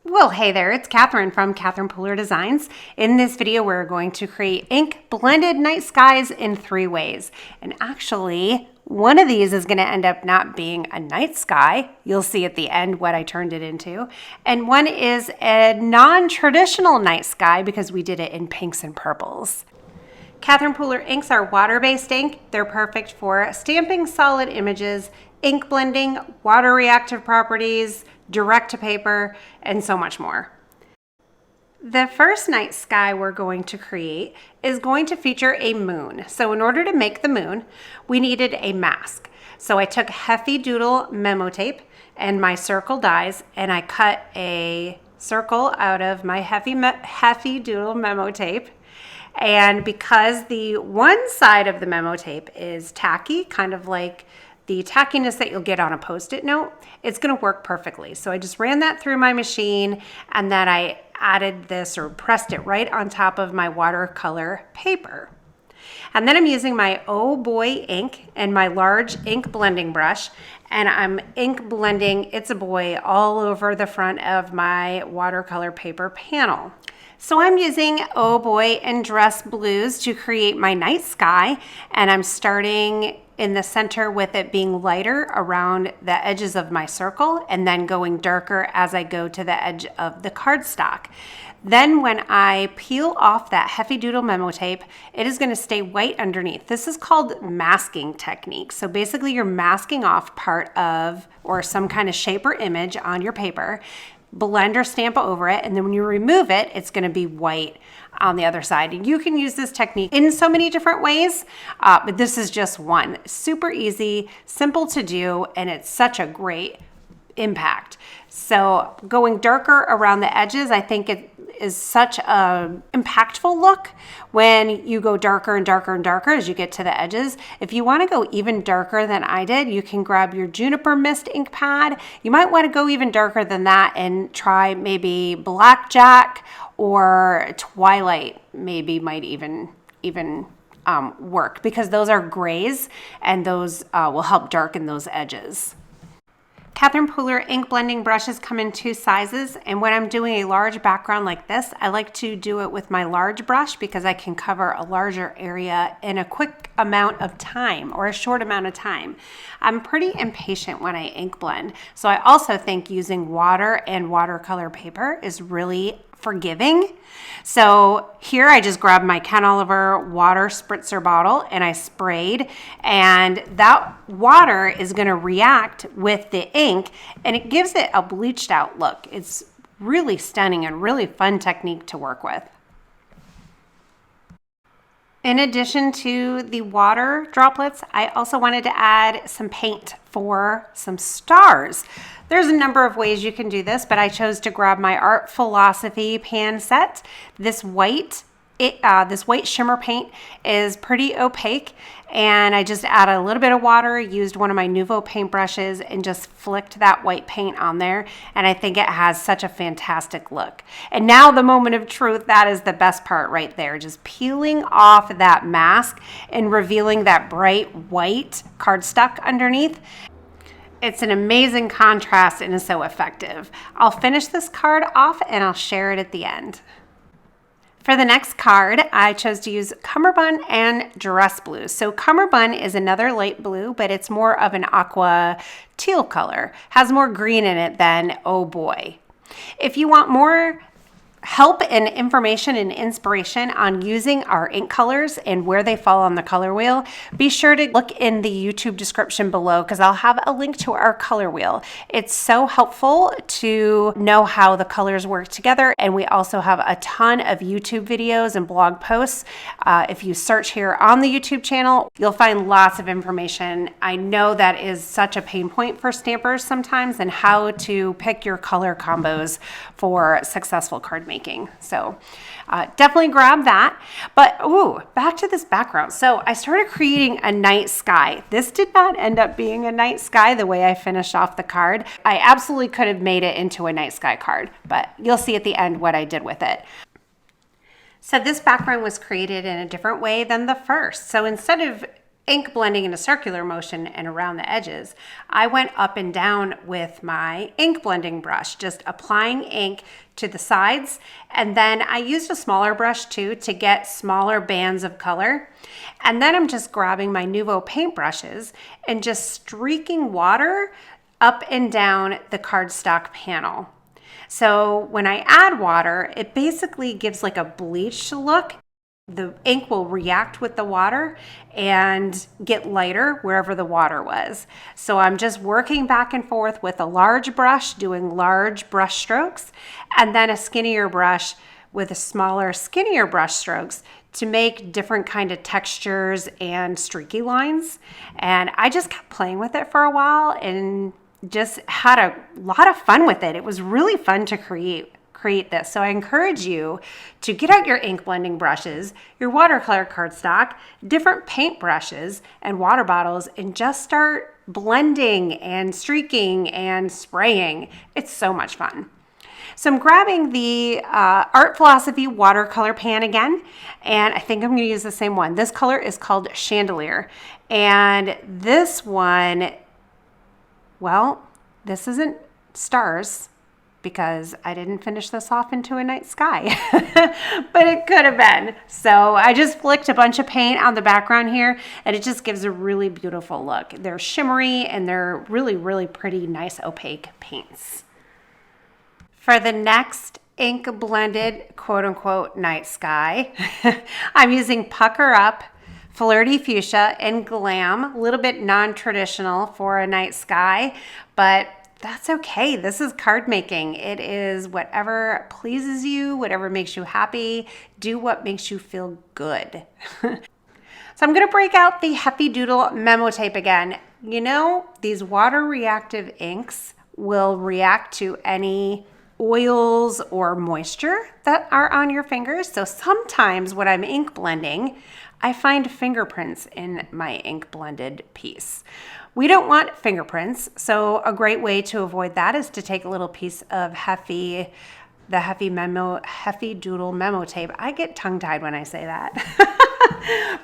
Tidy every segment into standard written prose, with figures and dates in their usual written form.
Well, hey there, it's Catherine from Catherine Pooler Designs. In this video, we're going to create ink blended night skies in 3 ways. And actually, one of these is going to end up not being a night sky. You'll see at the end what I turned it into. And one is a non-traditional night sky because we did it in pinks and purples. Catherine Pooler inks are water-based ink. They're perfect for stamping solid images, ink blending, water reactive properties, direct to paper, and so much more. The first night sky we're going to create is going to feature a moon. So in order to make the moon, we needed a mask. So I took Heavy Doodle memo tape and my circle dies, and I cut a circle out of my Heavy Doodle memo tape. And because the one side of the memo tape is tacky, kind of like the tackiness that you'll get on a Post-it note, it's going to work perfectly. So I just ran that through my machine, and then I added this or pressed it right on top of my watercolor paper. And then I'm using my Oh Boy ink and my large ink blending brush, and I'm ink blending It's a Boy all over the front of my watercolor paper panel. So I'm using Oh Boy and Dress Blues to create my night sky, and I'm starting in the center with it being lighter around the edges of my circle and then going darker as I go to the edge of the cardstock. Then when I peel off that Heavy Doodle memo tape, it is going to stay white underneath. This is called masking technique. So basically you're masking off part of or some kind of shape or image on your paper, blend or stamp over it, and then when you remove it, it's going to be white on the other side. And you can use this technique in so many different ways, but this is just one. Super easy, simple to do, and it's such a great impact. So going darker around the edges, I think it is such a impactful look when you go darker and darker and darker as you get to the edges. If you want to go even darker than I did, you can grab your Juniper Mist ink pad. You might want to go even darker than that and try maybe Blackjack or Twilight, maybe might even work, because those are grays and those will help darken those edges. Catherine Pooler ink blending brushes come in 2 sizes, and when I'm doing a large background like this, I like to do it with my large brush because I can cover a larger area in a quick amount of time or a short amount of time. I'm pretty impatient when I ink blend, so I also think using water and watercolor paper is really forgiving. So here I just grabbed my Ken Oliver water spritzer bottle and I sprayed, and that water is going to react with the ink and it gives it a bleached out look. It's really stunning and really fun technique to work with. In addition to the water droplets, I also wanted to add some paint for some stars. There's a number of ways you can do this, but I chose to grab my Art Philosophy pan set. This white shimmer paint is pretty opaque, and I just added a little bit of water, used one of my Nuvo paintbrushes, and just flicked that white paint on there, and I think it has such a fantastic look. And now the moment of truth, that is the best part right there, just peeling off that mask and revealing that bright white cardstock underneath. It's an amazing contrast and is so effective. I'll finish this card off and I'll share it at the end. For the next card, I chose to use Cummerbund and Dress Blues. So Cummerbund is another light blue, but it's more of an aqua teal color. Has more green in it than Oh Boy. If you want more help and information and inspiration on using our ink colors and where they fall on the color wheel, be sure to look in the YouTube description below because I'll have a link to our color wheel. It's so helpful to know how the colors work together, and we also have a ton of YouTube videos and blog posts. If you search here on the YouTube channel, you'll find lots of information. I know that is such a pain point for stampers sometimes, and how to pick your color combos for successful card making. So definitely grab that. But back to this background. So I started creating a night sky. This did not end up being a night sky the way I finished off the card. I absolutely could have made it into a night sky card, but you'll see at the end what I did with it. So this background was created in a different way than the first. So instead of ink blending in a circular motion and around the edges, I went up and down with my ink blending brush, just applying ink to the sides. And then I used a smaller brush too to get smaller bands of color. And then I'm just grabbing my Nuvo paintbrushes and just streaking water up and down the cardstock panel. So when I add water, it basically gives like a bleached look. The ink will react with the water and get lighter wherever the water was. So I'm just working back and forth with a large brush, doing large brush strokes, and then a skinnier brush with a smaller, skinnier brush strokes to make different kind of textures and streaky lines. And I just kept playing with it for a while and just had a lot of fun with it. It was really fun to create this. So I encourage you to get out your ink blending brushes, your watercolor cardstock, different paint brushes and water bottles, and just start blending and streaking and spraying. It's so much fun. So I'm grabbing the Art Philosophy watercolor pan again, and I think I'm going to use the same one. This color is called Chandelier, and this one, well, this isn't stars, because I didn't finish this off into a night sky, but it could have been. So I just flicked a bunch of paint on the background here, and it just gives a really beautiful look. They're shimmery and they're really, really pretty, nice opaque paints. For the next ink blended quote unquote night sky, I'm using Pucker Up, Flirty Fuchsia, and Glam. A little bit non-traditional for a night sky, but that's okay. This is card making. It is whatever pleases you, whatever makes you happy. Do what makes you feel good. So I'm going to break out the Heavy Doodle memo tape again. You know, these water reactive inks will react to any oils or moisture that are on your fingers. So sometimes when I'm ink blending, I find fingerprints in my ink blended piece. We don't want fingerprints, so a great way to avoid that is to take a little piece of Heavy Doodle memo tape. I get tongue-tied when I say that.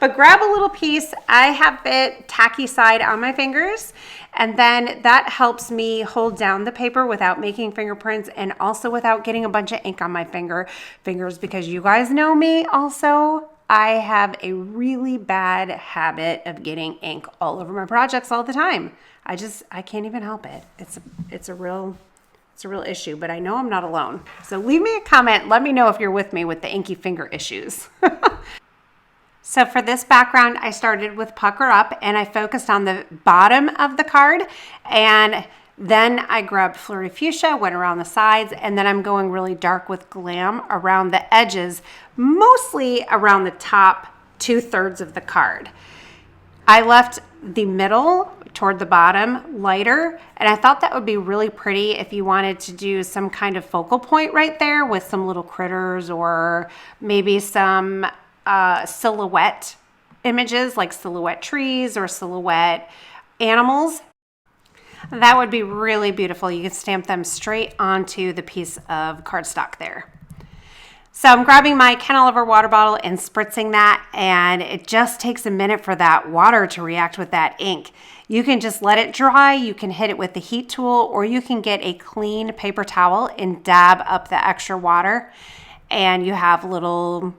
But grab a little piece. I have it tacky side on my fingers, and then that helps me hold down the paper without making fingerprints and also without getting a bunch of ink on my fingers, because you guys know me also. I have a really bad habit of getting ink all over my projects all the time. I can't even help it. It's a real issue, but I know I'm not alone. So leave me a comment. Let me know if you're with me with the inky finger issues. So for this background, I started with Pucker Up and I focused on the bottom of the card, and then I grabbed Flirty Fuchsia, went around the sides, and then I'm going really dark with Glam around the edges, mostly around the top 2/3 of the card. I left the middle toward the bottom lighter, and I thought that would be really pretty if you wanted to do some kind of focal point right there with some little critters or maybe some silhouette images like silhouette trees or silhouette animals. That would be really beautiful. You could stamp them straight onto the piece of cardstock there. So I'm grabbing my Ken Oliver water bottle and spritzing that, and it just takes a minute for that water to react with that ink. You can just let it dry, you can hit it with the heat tool, or you can get a clean paper towel and dab up the extra water, and you have little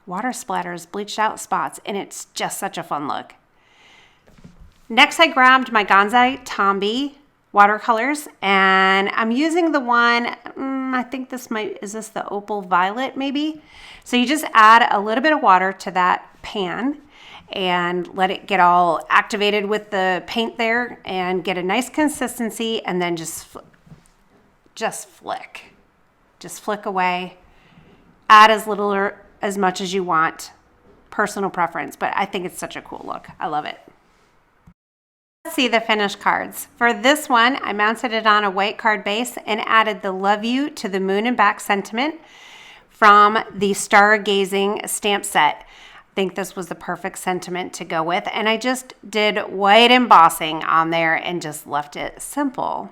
water splatters, bleached out spots, and it's just such a fun look. Next, I grabbed my Gonzai Tombi watercolors, and I'm using the one, I think is this the Opal Violet maybe? So you just add a little bit of water to that pan and let it get all activated with the paint there and get a nice consistency, and then just flick. Just flick away. Add as little or as much as you want. Personal preference, but I think it's such a cool look. I love it. Let's see the finished cards. For this one, I mounted it on a white card base and added the Love You to the Moon and Back sentiment from the Stargazing stamp set. I think this was the perfect sentiment to go with, and I just did white embossing on there and just left it simple.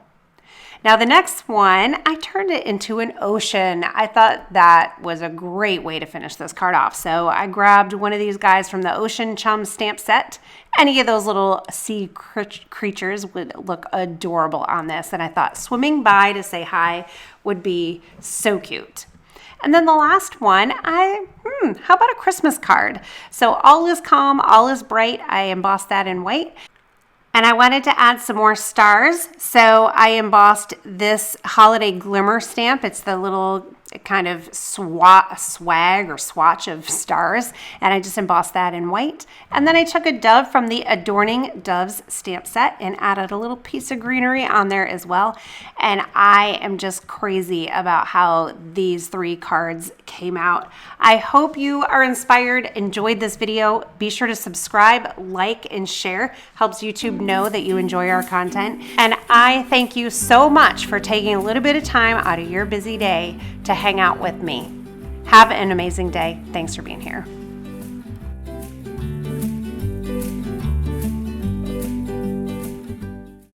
Now the next one, I turned it into an ocean. I thought that was a great way to finish this card off. So I grabbed one of these guys from the Ocean Chum stamp set. Any of those little sea creatures would look adorable on this. And I thought swimming by to say hi would be so cute. And then the last one, how about a Christmas card? So all is calm, all is bright. I embossed that in white. And I wanted to add some more stars, so I embossed this holiday glimmer stamp. It's the little kind of swag or swatch of stars, and I just embossed that in white. And then I took a dove from the Adorning Doves stamp set and added a little piece of greenery on there as well. And I am just crazy about how these 3 cards came out. I hope you are inspired, enjoyed this video. Be sure to subscribe, like, and share. Helps YouTube know that you enjoy our content. And I thank you so much for taking a little bit of time out of your busy day to hang out with me. Have an amazing day. Thanks for being here.